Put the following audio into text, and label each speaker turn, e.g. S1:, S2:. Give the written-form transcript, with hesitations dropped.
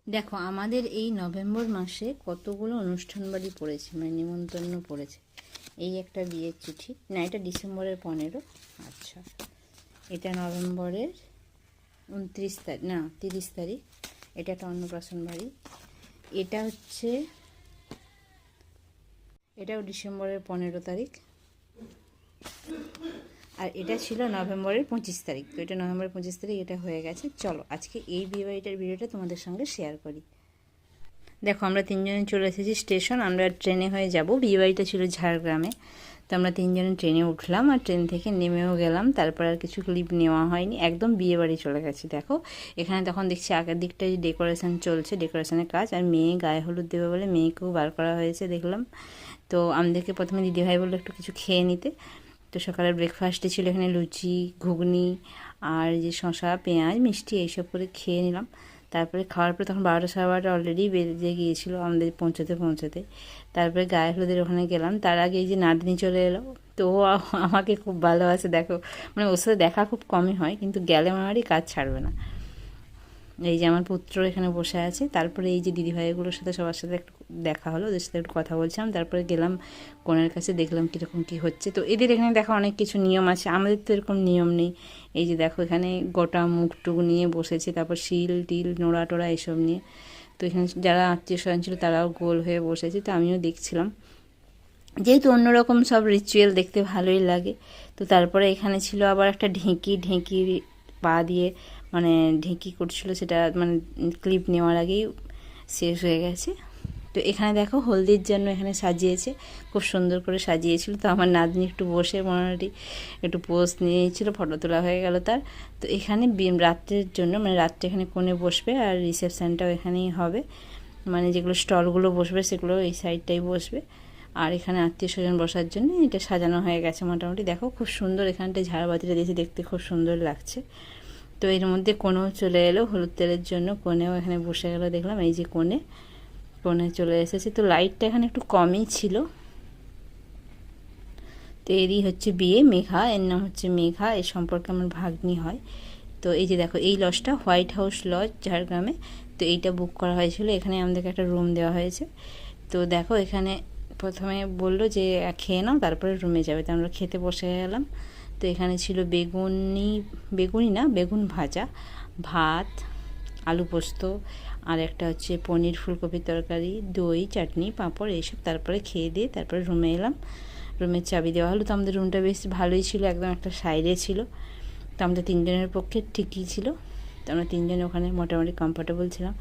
S1: দেখো আমাদের এই নভেম্বর মাসে কতগুলো অনুষ্ঠান বাড়ি পড়েছে, মানে নিমন্ত্রণ পড়েছে। এই একটা বিয়ের চিঠি, না এটা ডিসেম্বরের 15। আচ্ছা, এটা নভেম্বরের 29 তারিখ, না 30 তারিখ। এটা একটা অন্নপ্রাশন বাড়ি। এটা হচ্ছে, এটাও ডিসেম্বরের 15 তারিখ। আর এটা ছিল নভেম্বরের 25 তারিখ। তো এটা নভেম্বরের 25 তারিখ, এটা হয়ে গেছে। চলো আজকে এই বিয়ে বাড়িটার ভিডিওটা তোমাদের সঙ্গে শেয়ার করি। দেখো আমরা তিনজনে চলে এসেছি স্টেশন। আমরা ট্রেনে হয়ে যাব, বিয়েবাড়িটা ছিল ঝাড়গ্রামে। তো আমরা তিনজনে ট্রেনে উঠলাম আর ট্রেন থেকে নেমেও গেলাম। তারপর আর কিছু ক্লিপ নেওয়া হয়নি, একদম বিয়েবাড়ি চলে গেছি। দেখো এখানে তখন দেখছি আগের দিকটায় ডেকোরেশন চলছে, ডেকোরেশনের কাজ। আর মেয়ে গায়ে হলুদ দেবে বলে মেয়েকেও বার করা হয়েছে দেখলাম। তো আমাদেরকে প্রথমে দিদিভাই বললো একটু কিছু খেয়ে নিতে। তো সকালের ব্রেকফাস্টে ছিল এখানে লুচি, ঘুগনি আর যে শসা, পেঁয়াজ, মিষ্টি এইসব করে খেয়ে নিলাম। তারপরে খাওয়ার পরে তখন 12টা সাড়ে 12টা অলরেডি বেজে গিয়েছিলো আমাদের পৌঁছাতে। তারপরে গায়ে হলুদের ওখানে গেলাম। তার আগে এই যে নাতনি চলে এলো। তো ও আমাকে খুব ভালোবাসে, দেখো মানে ওর সাথে দেখা খুব কমই হয়, কিন্তু গেলে আমারই কাজ ছাড়বে না। এই যে আমার পুত্র এখানে বসে আছে। তারপরে এই যে দিদিভাইগুলোর সাথে সবার সাথে একটু দেখা হলো, ওদের সাথে একটু কথা বলছিলাম। তারপরে গেলাম কনের কাছে, দেখলাম কীরকম কী হচ্ছে। তো এদের এখানে দেখা অনেক কিছু নিয়ম আছে, আমাদের তো এরকম নিয়ম নেই। এই যে দেখো এখানে গোটা মুখটুক নিয়ে বসেছে, তারপর শিল টিল নোড়া টোড়া এসব নিয়ে। তো এখানে যারা আত্মীয় স্বজন ছিল তারাও গোল হয়ে বসেছে, তো আমিও দেখছিলাম। যেহেতু অন্যরকম সব রিচুয়াল দেখতে ভালোই লাগে। তো তারপরে এখানে ছিল আবার একটা ঢেঁকি পা দিয়ে মানে ঢেঁকি করছিল, সেটা মানে ক্লিপ নেওয়ার আগেই শেষ হয়ে গেছে। তো এখানে দেখো হলদির জন্য এখানে সাজিয়েছে, খুব সুন্দর করে সাজিয়েছিল। তো আমার নাতনি একটু বসে মোটামুটি একটু পোজ নিয়েছিল, ফটো তোলা হয়ে গেল তার। তো এখানে রাত্রের জন্য মানে রাত্রে এখানে কোণে বসবে, আর রিসেপশানটাও এখানেই হবে। মানে যেগুলো স্টলগুলো বসবে সেগুলো এই সাইডটাই বসবে। আর এখানে আত্মীয় স্বজন বসার জন্য এটা সাজানো হয়ে গেছে মোটামুটি। দেখো খুব সুন্দর, এখানটায় ঝাড়বাতিটা দিয়েছে, দেখতে খুব সুন্দর লাগছে। তো এর মধ্যে কোনেও চলে এলো হলুদ তেলের জন্য, কোনেও এখানে বসে গেলো দেখলাম। এই যে কোণে চলে এসেছে। তো লাইটটা এখানে একটু কমই ছিল। তো এরই হচ্ছে বিয়ে, মেঘা, এর নাম হচ্ছে মেঘা, এর সম্পর্কে আমার ভাগ্নি হয়। তো এই যে দেখো এই লজটা হোয়াইট হাউস লজ ঝাড়গ্রামে। তো এইটা বুক করা হয়েছিল, এখানে আমাদেরকে একটা রুম দেওয়া হয়েছে। তো দেখো এখানে প্রথমে বললো যে খেয়ে নাও তারপরে রুমে যাবে। তো আমরা খেতে বসে গেলাম। তো এখানে ছিল বেগুন ভাজা, ভাত, আলু পোস্ত, আর একটা হচ্ছে পনির ফুলকপির তরকারি, দই, চাটনি, পাঁপড় এইসব। তারপরে খেয়ে দিয়ে তারপরে রুমে এলাম। রুমের চাবি দেওয়া হলো। তো আমাদের রুমটা বেশ ভালোই ছিল, একদম একটা সাইডে ছিল। তো আমাদের তিনজনের পক্ষে ঠিকই ছিল। তো আমরা তিনজনে ওখানে মোটামুটি কমফোর্টেবল ছিলাম।